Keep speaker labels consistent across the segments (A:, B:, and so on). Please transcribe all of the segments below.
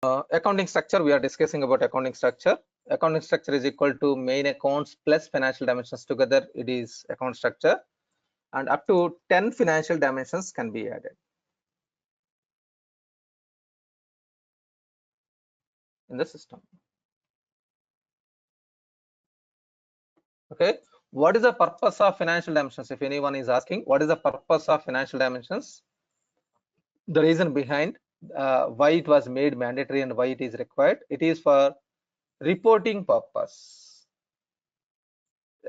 A: Accounting structure, we are discussing about accounting structure. Accounting structure is equal to main accounts plus financial dimensions together. It is account structure, and up to 10 financial dimensions can be added in the system. Okay, what is the purpose of financial dimensions? If anyone is asking, what is the purpose of financial dimensions? The reason behind why it was made mandatory and why it is required, it is for reporting purpose.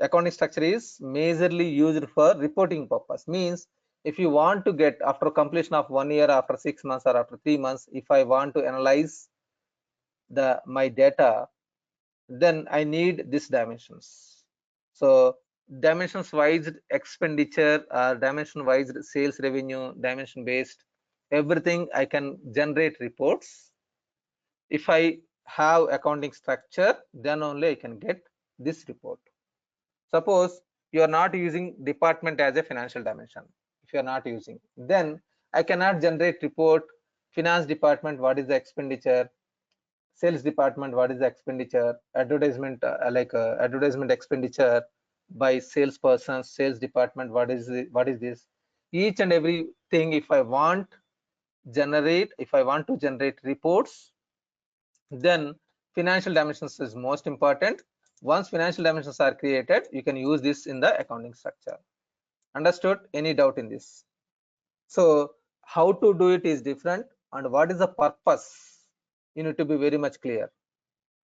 A: Accounting structure is majorly used for reporting purpose. Means if you want to get after completion of 1 year, after 6 months, or after 3 months, if I want to analyze my data, then I need these dimensions. So dimensions wise expenditure, dimension wise sales revenue, dimension based everything, I can generate reports. If I have accounting structure, then only I can get this report. Suppose you are not using department as a financial dimension. If you are not using, then I cannot generate report. Finance department, what is the expenditure? Sales department, what is the expenditure? Advertisement, advertisement expenditure by salesperson. Sales department, what is this? Each and everything, if I want to generate reports, then financial dimensions is most important. Once financial dimensions are created, you can use this in the accounting structure. Understood? Any doubt in this? So how to do it is different, and what is the purpose, you need to be very much clear.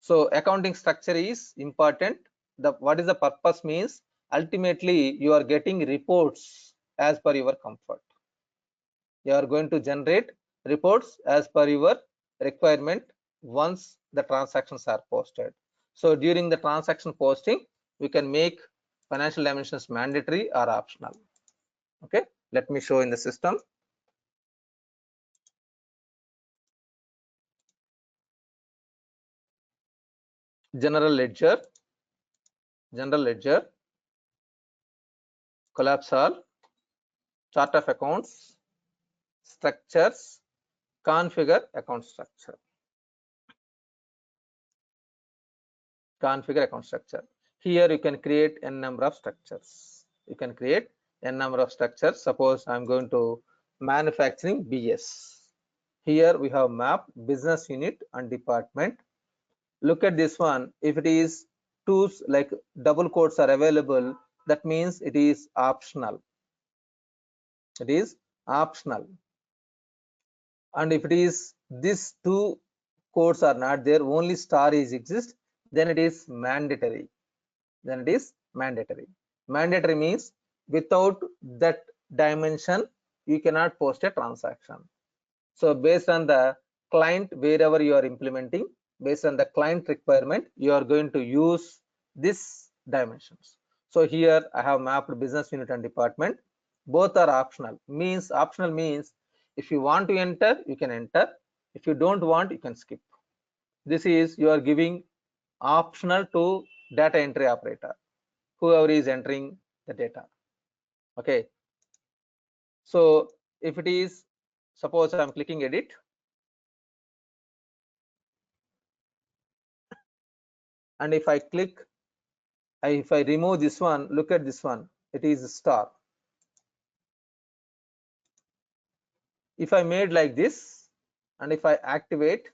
A: So accounting structure is important. What is the purpose means, ultimately you are getting reports as per your comfort. You are going to generate reports as per your requirement once the transactions are posted. So during the transaction posting, we can make financial dimensions mandatory or optional. Okay, let me show in the system. General ledger, collapse all, chart of accounts, structures, configure account structure. Configure account structure. Here you can create n number of structures. You can create n number of structures. Suppose I'm going to manufacturing BS. Here we have map, business unit and department. Look at this one. If it is two like double quotes are available, that means it is optional. It is optional. And if it is these two quotes are not there, only star is exist, then it is mandatory. Mandatory means without that dimension you cannot post a transaction. So based on the client, wherever you are implementing, based on the client requirement, you are going to use this dimensions. So here I have mapped business unit and department. Both are optional. Optional means if you want to enter, you can enter. If you don't want, you can skip. This is you are giving optional to data entry operator, whoever is entering the data. Okay, so if it is, suppose I'm clicking edit, and if I click, if I remove this one, look at this one, it is a star. If I made like this, and if I activate,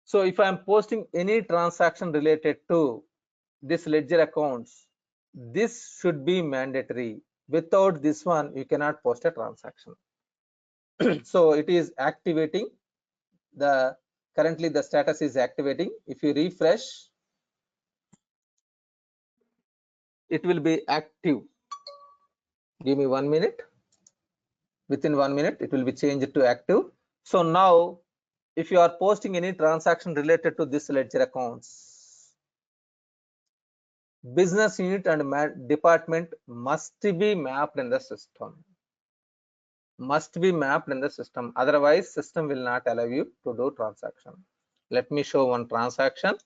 A: so if I am posting any transaction related to this ledger accounts, this should be mandatory. Without this one, you cannot post a transaction. So it is activating. Currently the status is activating. If you refresh, it will be active. Give me 1 minute. Within 1 minute, it will be changed to active. So now, if you are posting any transaction related to this ledger accounts, business unit and department must be mapped in the system. Otherwise system will not allow you to do transaction. Let me show one transaction.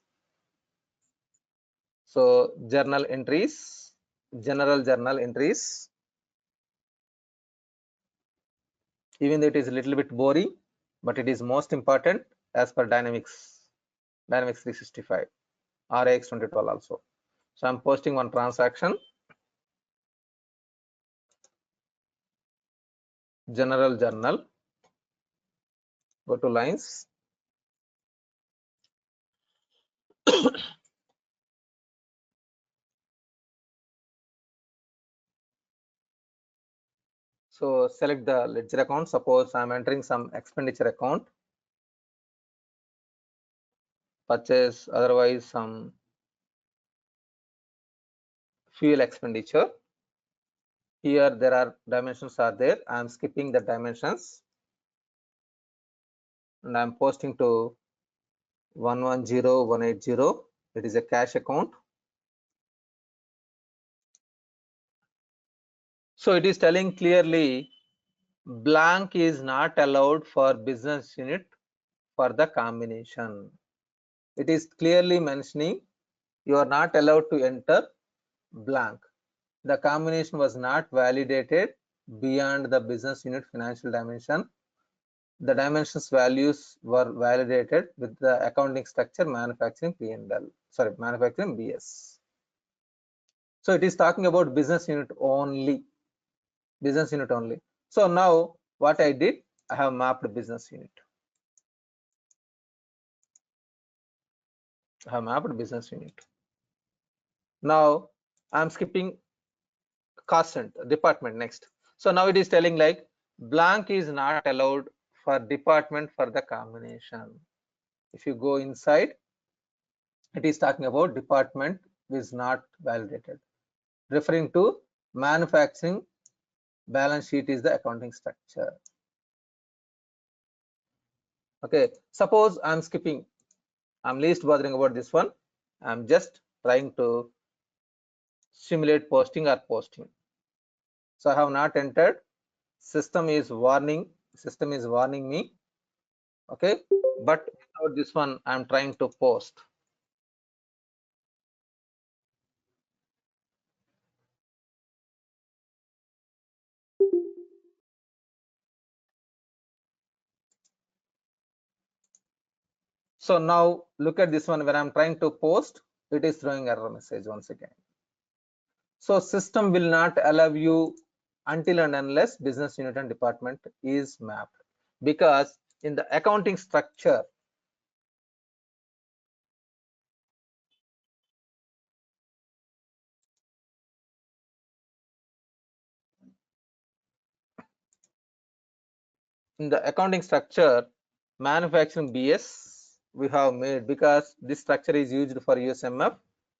A: So journal entries, general journal entries. Even though it is a little bit boring, but it is most important as per Dynamics 365 or AX 2012 also. So I'm posting one transaction, general journal, go to lines. So select the ledger account. Suppose I'm entering some expenditure account, purchase, otherwise some fuel expenditure. Here there are dimensions are there. I'm skipping the dimensions and I'm posting to 110180. It is a cash account. So it is telling clearly blank is not allowed for business unit for the combination. It is clearly mentioning you are not allowed to enter blank. The combination was not validated beyond the business unit financial dimension. The dimensions values were validated with the accounting structure manufacturing P&L, sorry, manufacturing BS. So it is talking about business unit only, business unit only. So now what I did, I have mapped business unit. I have mapped business unit. Now I'm skipping cost center department next. So now it is telling like blank is not allowed for department for the combination. If you go inside, it is talking about department is not validated, referring to manufacturing balance sheet is the accounting structure. Okay, suppose I'm skipping, I'm least bothering about this one. I'm just trying to simulate posting or posting. So I have not entered. System is warning me. Okay, but without this one I'm trying to post. So now look at this one, when I'm trying to post, it is throwing error message once again. So system will not allow you until and unless business unit and department is mapped, because in the accounting structure, manufacturing BS we have made, because this structure is used for USMF.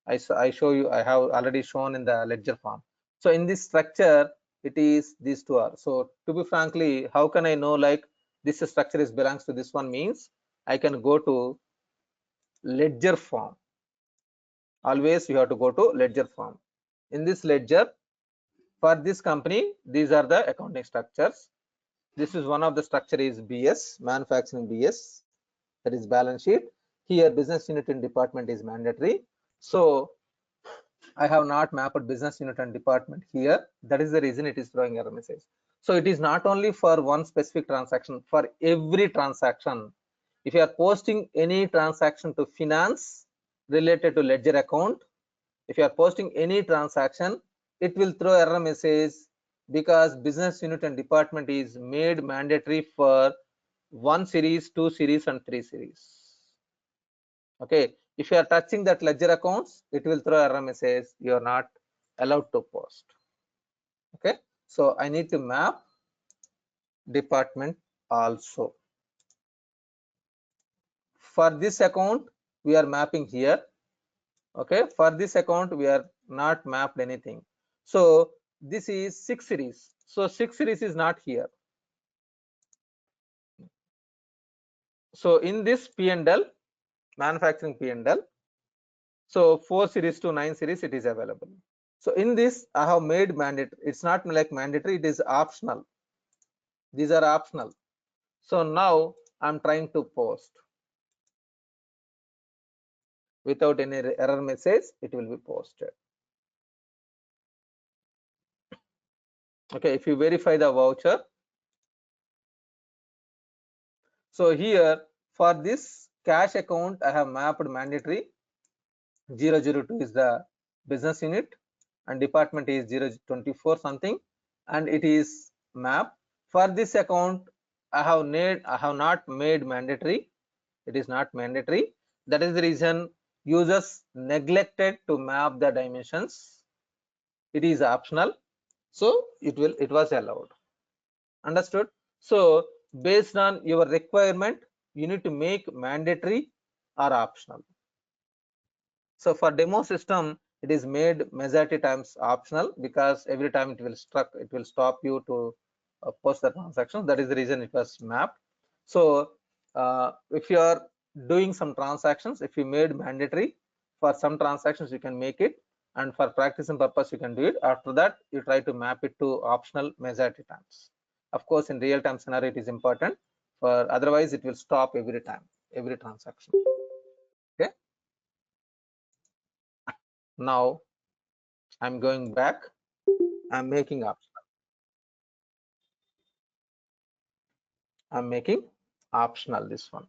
A: I show you, I have already shown in the ledger form. So in this structure, it is these two are. So to be frankly, how can I know like this structure is belongs to this one? Means I can go to ledger form. Always you have to go to ledger form. In this ledger, for this company, these are the accounting structures. This is one of the structure is BS, manufacturing BS, that is balance sheet. Here business unit and department is mandatory. So I have not mapped business unit and department here. That is the reason it is throwing error message. So it is not only for one specific transaction, for every transaction. If you are posting any transaction to finance related to ledger account, if you are posting any transaction, it will throw error message, because business unit and department is made mandatory for 1 series, 2 series and 3 series. Okay, if you are touching that ledger accounts, it will throw error message, you are not allowed to post. Okay, so I need to map department also. For this account we are mapping here. Okay, for this account we are not mapped anything. So this is 6 series, so 6 series is not here. So in this P&L, manufacturing P&L, so 4 series to 9 series it is available. So in this I have made mandatory, it's not like mandatory, it is optional. These are optional. So now I'm trying to post. Without any error message, it will be posted. Okay, if you verify the voucher, so here for this cash account I have mapped mandatory 002 is the business unit and department is 024 something, and it is map. For this account I have not made mandatory. It is not mandatory. That is the reason users neglected to map the dimensions. It is optional, so it was allowed. Understood? So based on your requirement, you need to make mandatory or optional. So for demo system, it is made majority times optional because every time it will stop you to post the transaction. That is the reason it was mapped. So if you are doing some transactions, if you made mandatory for some transactions, you can make it, and for practicing purpose, you can do it. After that, you try to map it to optional majority times. Of course, in real time scenario, it is important. For otherwise, it will stop every time, every transaction. Okay. Now I'm going back. I'm making optional. I'm making optional this one.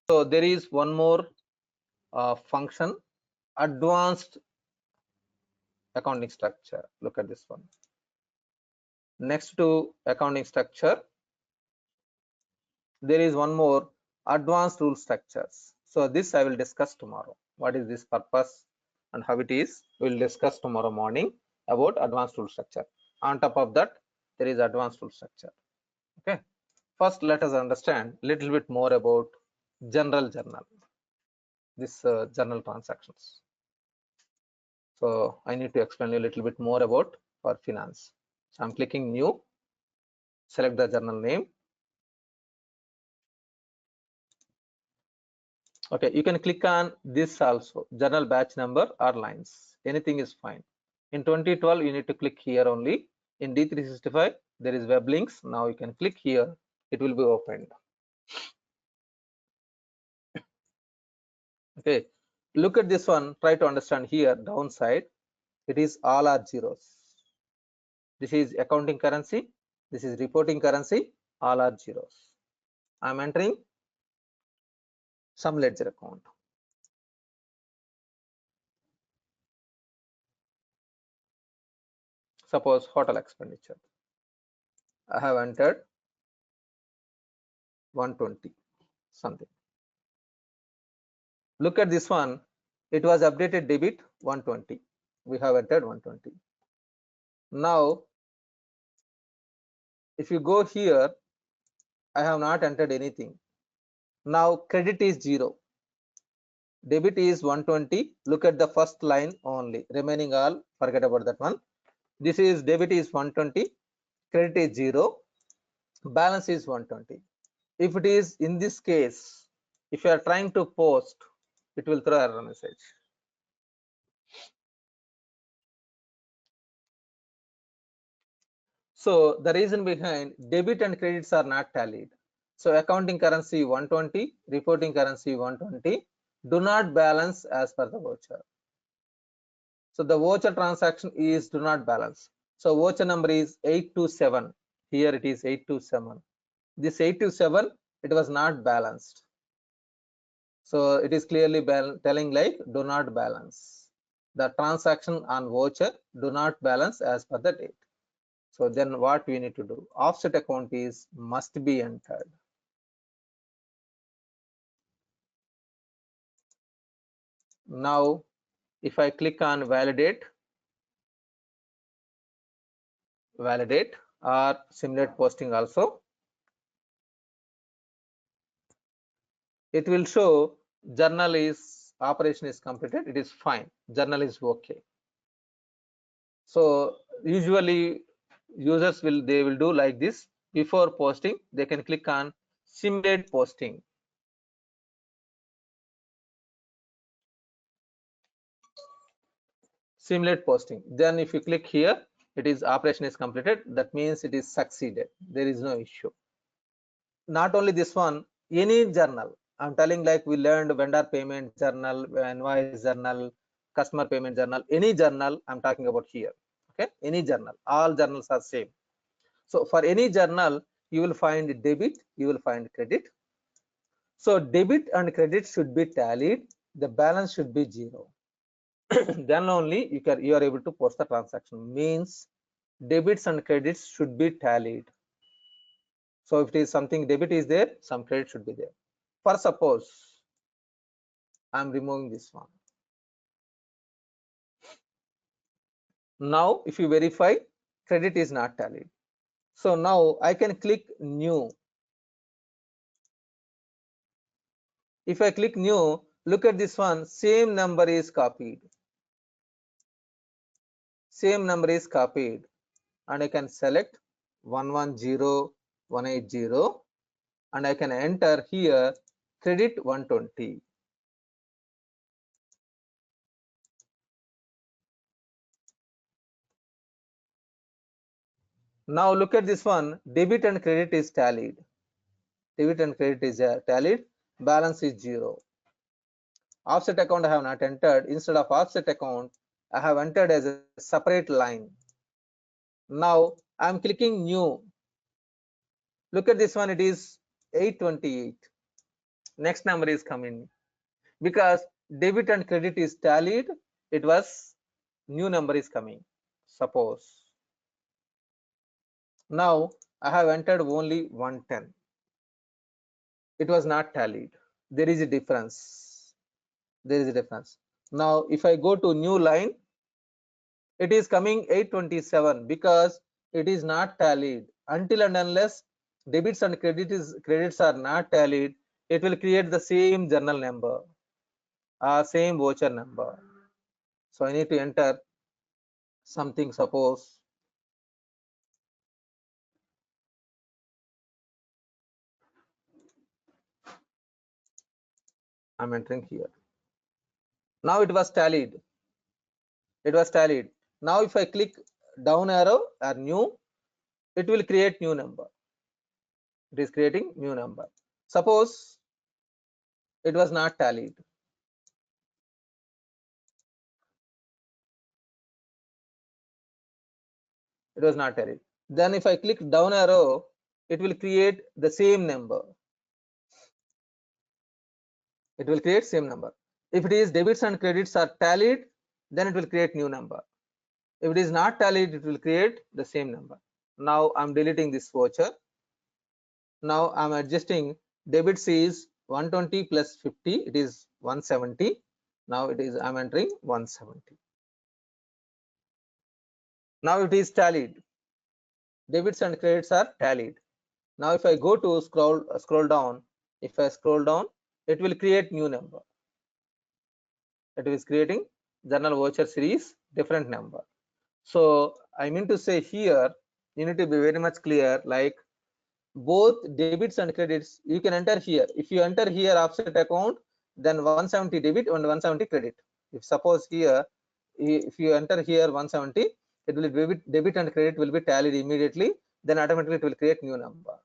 A: So there is one more function, advanced accounting structure. Look at this one. Next to accounting structure, there is one more, advanced rule structures. So this I will discuss tomorrow. What is this purpose and how it is? We will discuss tomorrow morning about advanced rule structure. On top of that, there is advanced rule structure. Okay. First, let us understand a little bit more about general journal. This journal transactions. So I need to explain you a little bit more about for finance. So I'm clicking new, select the journal name. Okay, you can click on this also, journal batch number or lines. Anything is fine. In 2012, you need to click here only. In D365, there is web links. Now you can click here. It will be opened. Okay, look at this one. Try to understand here. Downside, it is all are zeros. This is accounting currency. This is reporting currency. All are zeros. I'm entering some ledger account. Suppose hotel expenditure. I have entered 120 something. Look at this one. It was updated debit 120. We have entered 120. Now, if you go here, I have not entered anything. Now credit is 0. Debit is 120. Look at the first line only. Remaining all, forget about that one. This is debit is 120. Credit is 0. Balance is 120. If it is in this case, if you are trying to post, it will throw error message. So the reason behind debit and credits are not tallied. So accounting currency 120, reporting currency 120, do not balance as per the voucher. So the voucher transaction is do not balance. So voucher number is 827. Here it is 827. This 827, it was not balanced. So it is clearly telling like do not balance. The transaction on voucher do not balance as per the date. So then what we need to do? Offset account is must be entered. Now, if I click on validate or simulate posting also, it will show journal is operation is completed. It is fine. Journal is okay. So usually users will do like this. Before posting, they can click on simulate posting. Simulate posting. Then if you click here, it is operation is completed. That means it is succeeded. There is no issue. Not only this one, any journal. I'm telling, like we learned vendor payment journal, invoice journal, customer payment journal, any journal I'm talking about here. Okay, any journal, all journals are same. So for any journal, you will find debit, you will find credit. So debit and credit should be tallied. The balance should be zero. Then only you are able to post the transaction. Means debits and credits should be tallied. So if it is something debit is there, some credit should be there. For suppose I'm removing this one. Now if you verify, credit is not tallied. So now I can click new. If I click new, look at this one, same number is copied. Same number is copied, and I can select 110180, and I can enter here credit 120. Now look at this one, debit and credit is tallied. Debit and credit is tallied, balance is zero. Offset account I have not entered. Instead of offset account, I have entered as a separate line. Now I'm clicking new. Look at this one, it is 828. Next number is coming. Because debit and credit is tallied, it was new number is coming. Suppose. Now I have entered only 110. It was not tallied. There is a difference. There is a difference. Now if I go to new line, it is coming 827 because it is not tallied. Until and unless debits and credits are not tallied, it will create the same journal number, same voucher number. So I need to enter something. Suppose I'm entering here. Now it was tallied. It was tallied. Now if I click down arrow or new, it will create new number. It is creating new number. Suppose it was not tallied. It was not tallied. Then if I click down arrow, it will create the same number. It will create same number. If it is debits and credits are tallied, then it will create new number. If it is not tallied, it will create the same number. Now I'm deleting this voucher. Now I'm adjusting. Debits is 120 plus 50, it is 170. Now it is, I'm entering 170. Now it is tallied. Debits and credits are tallied. Now if I go to scroll down, if I scroll down, it will create new number. It is creating journal voucher series different number. So I mean to say here, you need to be very much clear, like both debits and credits you can enter here. If you enter here offset account, then 170 debit and 170 credit. If suppose here, if you enter here 170, it will be debit and credit will be tallied immediately, then automatically it will create new number.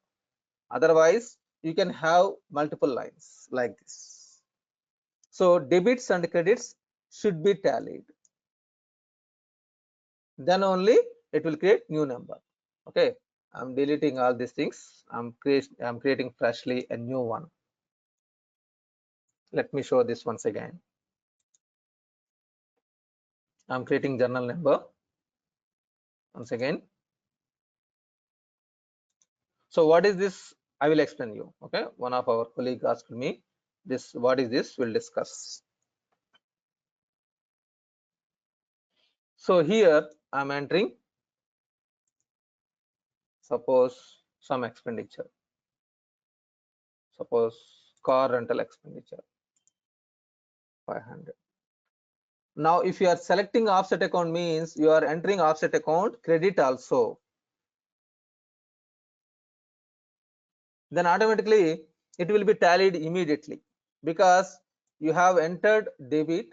A: Otherwise you can have multiple lines like this. So debits and credits should be tallied, then only it will create new number. Okay, I'm deleting all these things. I'm creating freshly a new one. Let me show this once again. I'm creating journal number once again. So what is this? I will explain you. Okay, one of our colleagues asked me this, what is this? We'll discuss. So here I'm entering, suppose some expenditure, suppose car rental expenditure 500. Now if you are selecting offset account, means you are entering offset account credit also, then automatically it will be tallied immediately because you have entered debit.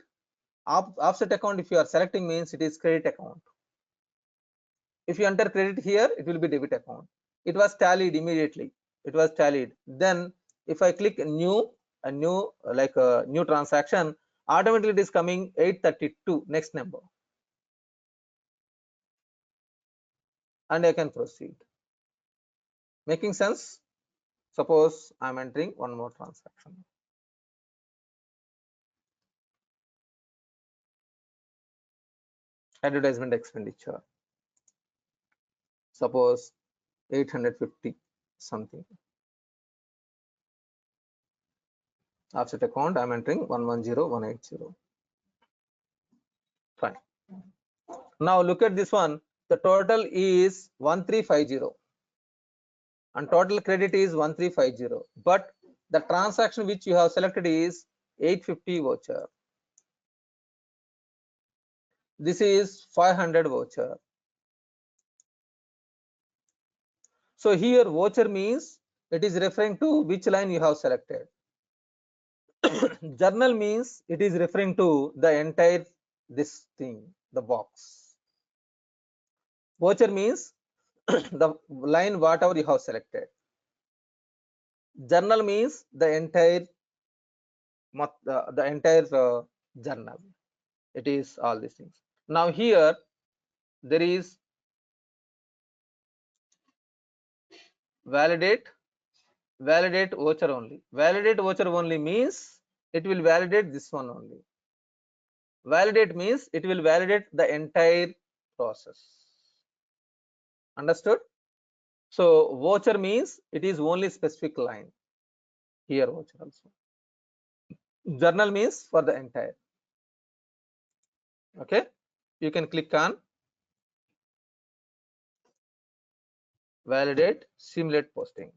A: Offset account, if you are selecting, means it is credit account. If you enter credit here, it will be debit account. It was tallied immediately. It was tallied. Then If I click a new transaction, automatically it is coming 832 next number, and I can proceed. Making sense? Suppose I'm entering one more transaction. Advertisement expenditure. Suppose 850 something. Offset account, I'm entering 110180. Fine. Now look at this one. The total is 1350 and total credit is 1350. But the transaction which you have selected is 850 voucher. This is 500 voucher. So here voucher means it is referring to which line you have selected. Journal means it is referring to the entire this thing, the box. Voucher means the line whatever you have selected. Journal means the entire journal. It is all these things. Now here there is validate voucher only. Validate voucher only means it will validate this one only. Validate means it will validate the entire process. Understood? So voucher means it is only specific line. Here voucher also. Journal means for the entire. Okay, you can click on validate simulate posting.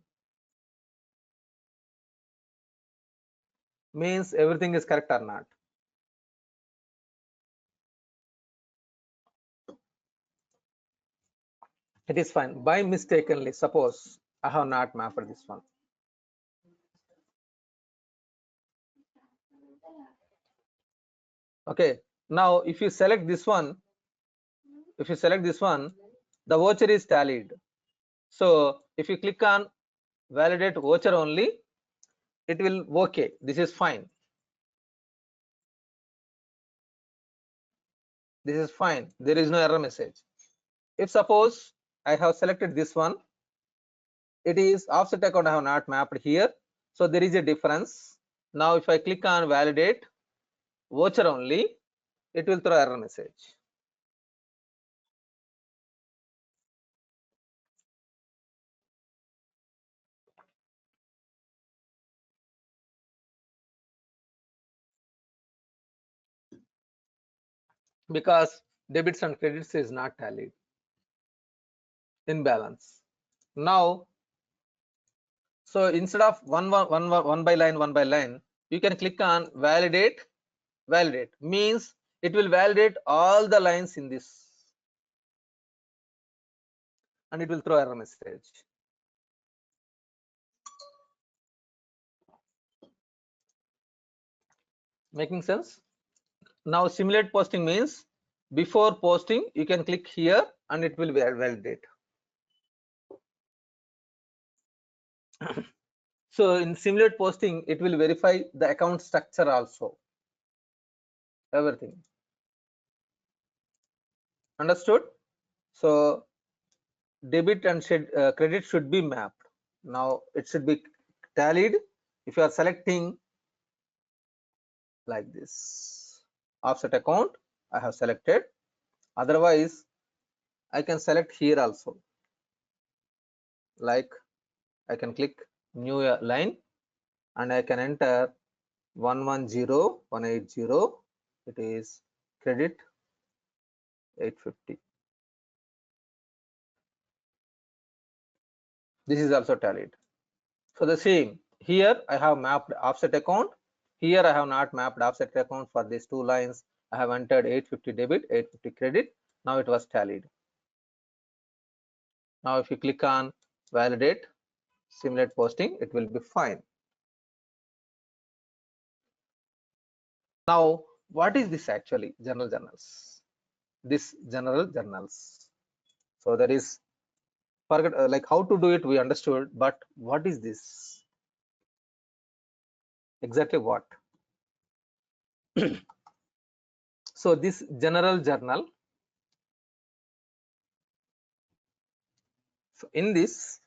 A: Means everything is correct or not. It is fine. By mistakenly, suppose I have not mapped this one. Okay, now if you select this one, the voucher is tallied. So if you click on validate voucher only, it will okay, this is fine. This is fine, there is no error message. If suppose I have selected this one, it is offset account I have not mapped here, so there is a difference. Now if I click on validate voucher only, it will throw error message. Because debits and credits is not tallied in balance. Now, so instead of one by line, you can click on validate. Validate means it will validate all the lines in this, and it will throw error message. Making sense? Now simulate posting means before posting you can click here and it will validate. So in simulate posting it will verify the account structure also, everything. Understood? So debit and credit should be mapped. Now it should be tallied. If you are selecting like this offset account, I have selected. Otherwise I can select here also, like I can click new line and I can enter 110180. It is credit 850. This is also tallied. So the same here I have mapped offset account. Here I have not mapped offset account for these two lines. I have entered 850 debit, 850 credit. Now it was tallied. Now if you click on validate simulate posting, it will be fine. Now what is this actually? General journals. This general journals. So there is forget like how to do it we understood, but what is this? Exactly what? So this general journal, so in this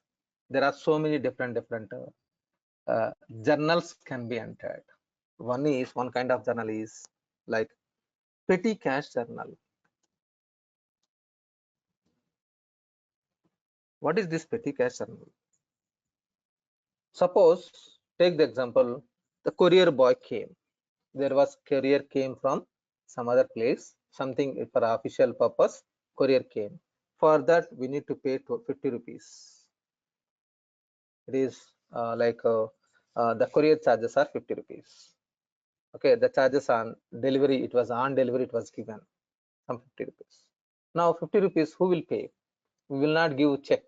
A: there are so many different journals can be entered. One kind of journal is like petty cash journal. What is this petty cash journal? Suppose, take the example, the courier boy came. There was courier came from some other place, something for official purpose, courier came. For that, we need to pay 50 rupees. It is the courier charges are 50 rupees. Okay, the charges on delivery, it was on delivery, it was given some 50 rupees. Now 50 rupees, who will pay? We will not give check.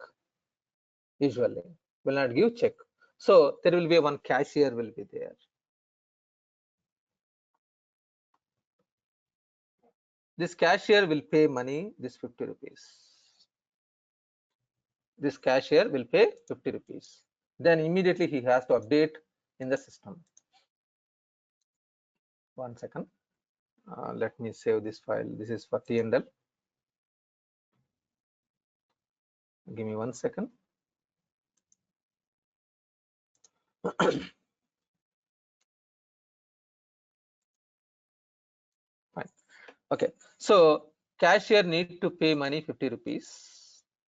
A: Usually will not give check, so there will be one cashier will be there. This cashier will pay money, this 50 rupees. This cashier will pay 50 rupees. Then immediately he has to update in the system. 1 second. Let me save this file. This is for T&L. Give me 1 second. Fine. Okay. So cashier need to pay money 50 rupees.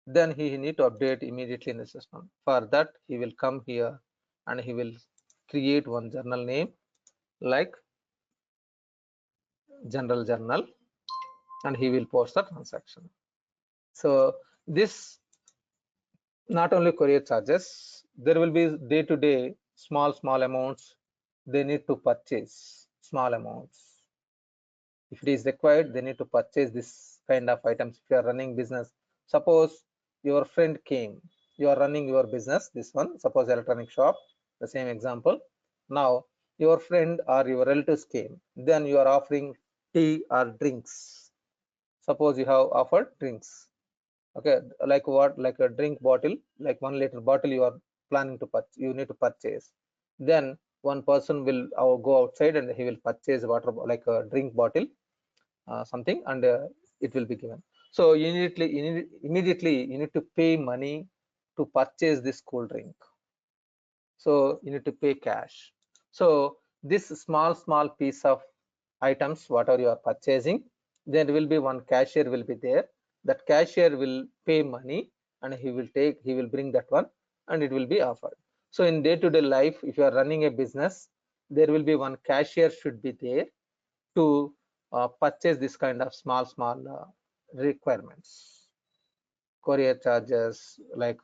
A: Then he need to update immediately in the system. For that, he will come here and he will create one journal name like general journal, and he will post the transaction. So this not only courier charges, there will be day to day small amounts they need to purchase, small amounts. If it is required, they need to purchase this kind of items. If you are running business, suppose your friend came, you are running your business, this one, suppose electronic shop, the same example. Now your friend or your relatives came, then you are offering tea or drinks. Suppose you have offered drinks. Okay, like what? Like a drink bottle, like 1 liter bottle you are planning to purchase, you need to purchase. Then one person will go outside and he will purchase water, like a drink bottle, something, and it will be given. So immediately you need to pay money to purchase this cool drink. So you need to pay cash. So this small piece of items, whatever you are purchasing, there will be one cashier will be there. That cashier will pay money and he will bring that one and it will be offered. So in day-to-day life, if you are running a business, there will be one cashier should be there to purchase this kind of small requirements, courier charges, like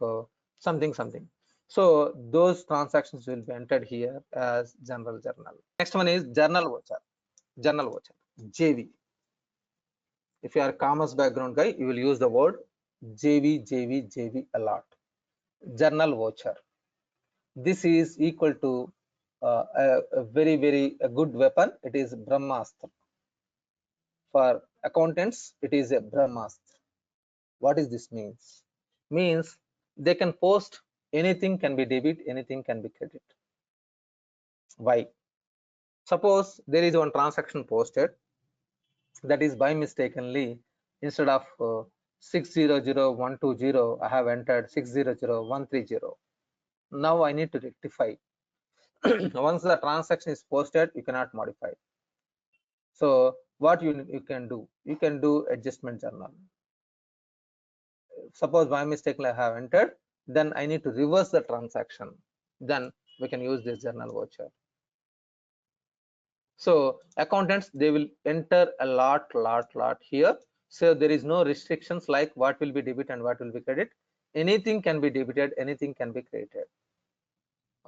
A: something. So those transactions will be entered here as general journal. Next one is journal voucher. JV. If you are a commerce background guy, you will use the word JV a lot. Journal voucher. This is equal to a very good weapon. It is Brahmastra. For accountants, it is a Brahmastra. What is this means? Means they can post anything can be debit, anything can be credit. Why? Suppose there is one transaction posted, that is by mistakenly, instead of 600120, I have entered 600130. Now I need to rectify. Once the transaction is posted, you cannot modify. So what you can do? You can do adjustment journal. Suppose by mistake I have entered, then I need to reverse the transaction. Then we can use this journal voucher. So accountants, they will enter a lot here. So there is no restrictions like what will be debit and what will be credit. Anything can be debited, anything can be credited.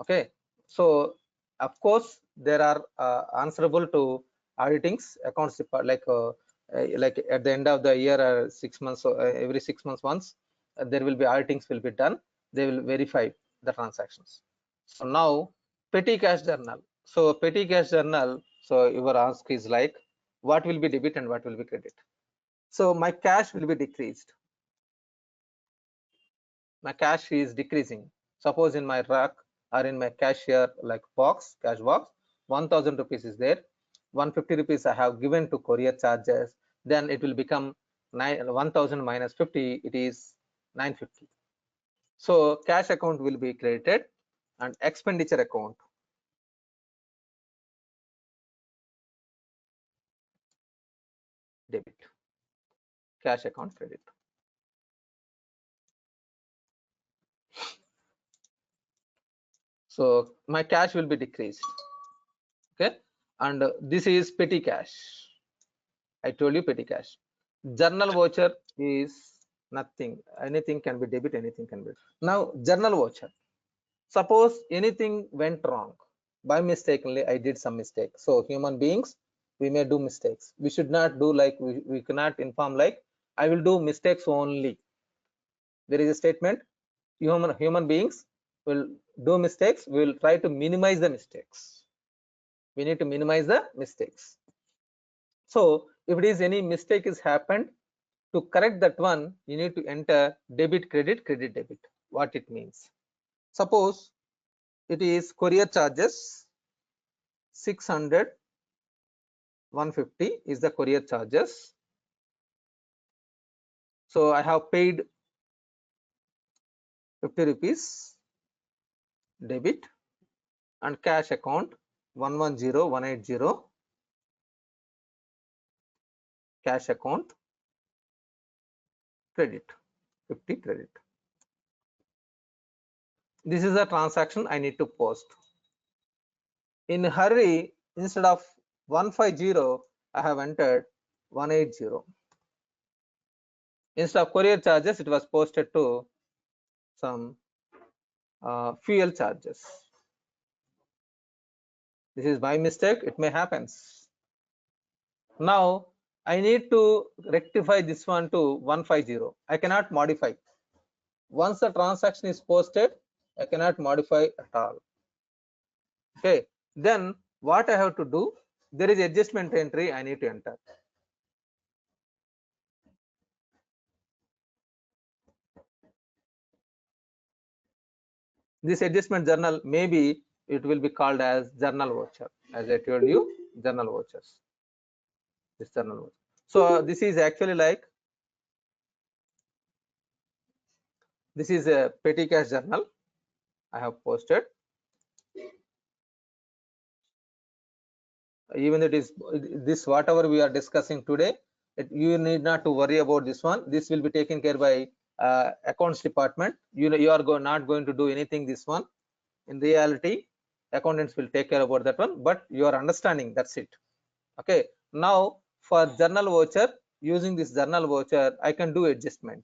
A: Okay. So of course there are answerable to auditings, accounts like at the end of the year or 6 months, every 6 months once, there will be auditings will be done. They will verify the transactions. So now petty cash journal. So petty cash journal, so your ask is like what will be debit and what will be credit. So my cash will be decreased. My cash is decreasing. Suppose in my rack or in my cashier like cash box, 1000 rupees is there, 150 rupees I have given to courier charges, then it will become 1000 minus 50, it is 950. So cash account will be credited and expenditure account debit, cash account credit. So my cash will be decreased. Okay, and this is petty cash. I told you petty cash. Journal voucher is nothing. Anything can be debit, anything can be. Now journal voucher. Suppose anything went wrong. By mistakenly, I did some mistake. So human beings, we may do mistakes. We should not do like we cannot inform like I will do mistakes only. There is a statement, human beings will do mistakes. We will try to minimize the mistakes. We need to minimize the mistakes. So if it is any mistake is happened, to correct that one, you need to enter debit, credit, credit, debit. What it means. Suppose it is courier charges 600, 150 is the courier charges. So I have paid 50 rupees debit and cash account 110180 cash account credit 50 credit. This is a transaction I need to post. In a hurry, instead of 150, I have entered 180. Instead of courier charges, it was posted to some fuel charges. This is by mistake, it may happen. Now I need to rectify this one to 150. I cannot modify. Once the transaction is posted, I cannot modify at all. Okay, then what I have to do? There is adjustment entry I need to enter. This adjustment journal, maybe it will be called as journal voucher. As I told you, journal vouchers. This journal voucher. So this is actually like, this is a petty cash journal I have posted. Even it is this whatever we are discussing today, you need not to worry about this one. This will be taken care by accounts department. You are not going to do anything this one. In reality, accountants will take care about that one, but you are understanding, that's it. Okay, now for journal voucher, using this journal voucher I can do adjustment.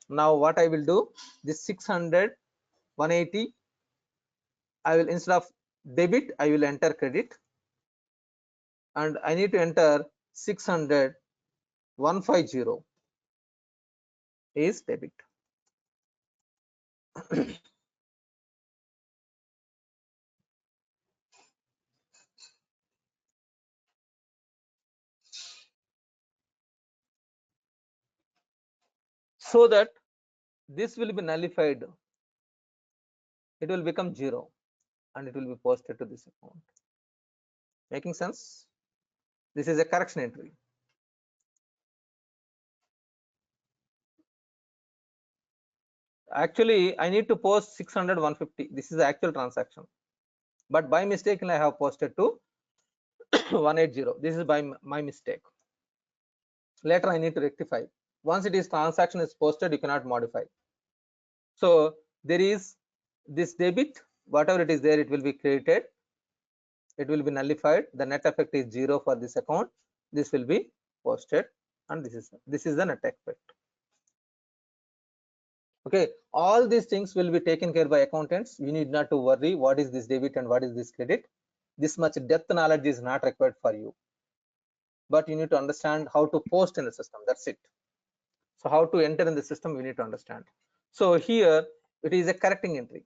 A: Now what I will do, this 600, 180, I will, instead of debit I will enter credit, and I need to enter 600, 150 is debit. So that this will be nullified, it will become 0 and it will be posted to this account. Making sense? This is a correction entry. Actually I need to post 600, 150. This is the actual transaction, but by mistake I have posted to 180. This is by my mistake. Later I need to rectify. Once it is transaction is posted, you cannot modify. So there is this debit, whatever it is there, it will be created, it will be nullified. The net effect is 0 for this account. This will be posted, and this is the net effect. Okay, all these things will be taken care by accountants. You need not to worry what is this debit and what is this credit. This much depth knowledge is not required for you, but you need to understand how to post in the system. That's it. So how to enter in the system, we need to understand. So here it is a correction entry.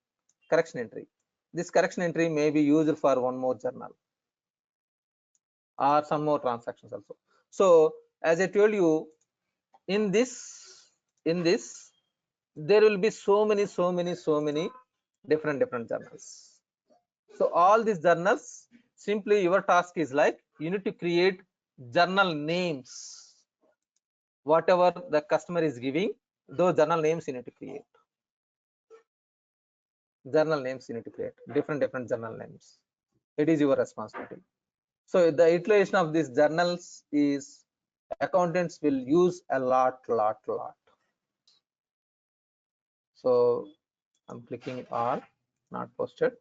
A: This correction entry may be used for one more journal or some more transactions also. So as I told you, in this there will be so many different journals. So all these journals, simply your task is like you need to create journal names. Whatever the customer is giving, those journal names you need to create. Journal names you need to create different journal names. It is your responsibility. So the utilization of these journals is accountants will use a lot. So I'm clicking all, not posted.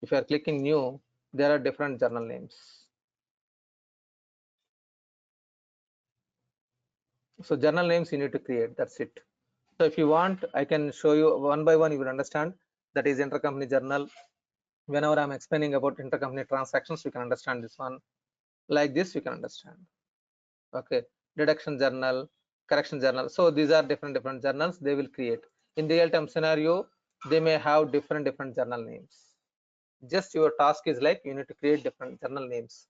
A: If you are clicking new, there are different journal names. So journal names you need to create, that's it. So if you want, I can show you one by one, you will understand. That is intercompany journal. Whenever I'm explaining about intercompany transactions, you can understand this one. Like this, you can understand. Okay, deduction journal, correction journal. So these are different journals they will create. In real-time scenario, they may have different journal names. Just your task is like you need to create different journal names.